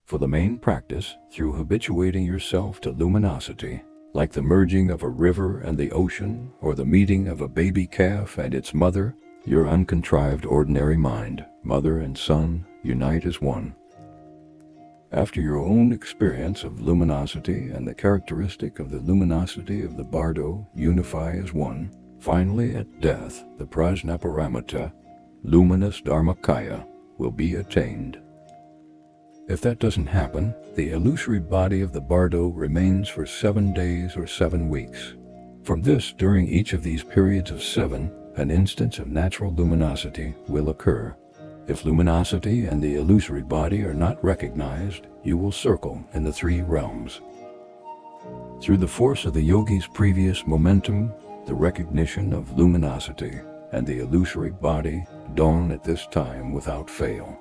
For the main practice, through habituating yourself to luminosity, like the merging of a river and the ocean, or the meeting of a baby calf and its mother, your uncontrived ordinary mind, mother and son, unite as one. After your own experience of luminosity and the characteristic of the luminosity of the bardo unify as one, finally at death, the Prajnaparamita, luminous dharmakaya, will be attained. If that doesn't happen, the illusory body of the bardo remains for 7 days or 7 weeks. From this, during each of these periods of 7, an instance of natural luminosity will occur. If luminosity and the illusory body are not recognized, you will circle in the 3 realms. Through the force of the yogi's previous momentum, the recognition of luminosity and the illusory body dawn at this time without fail.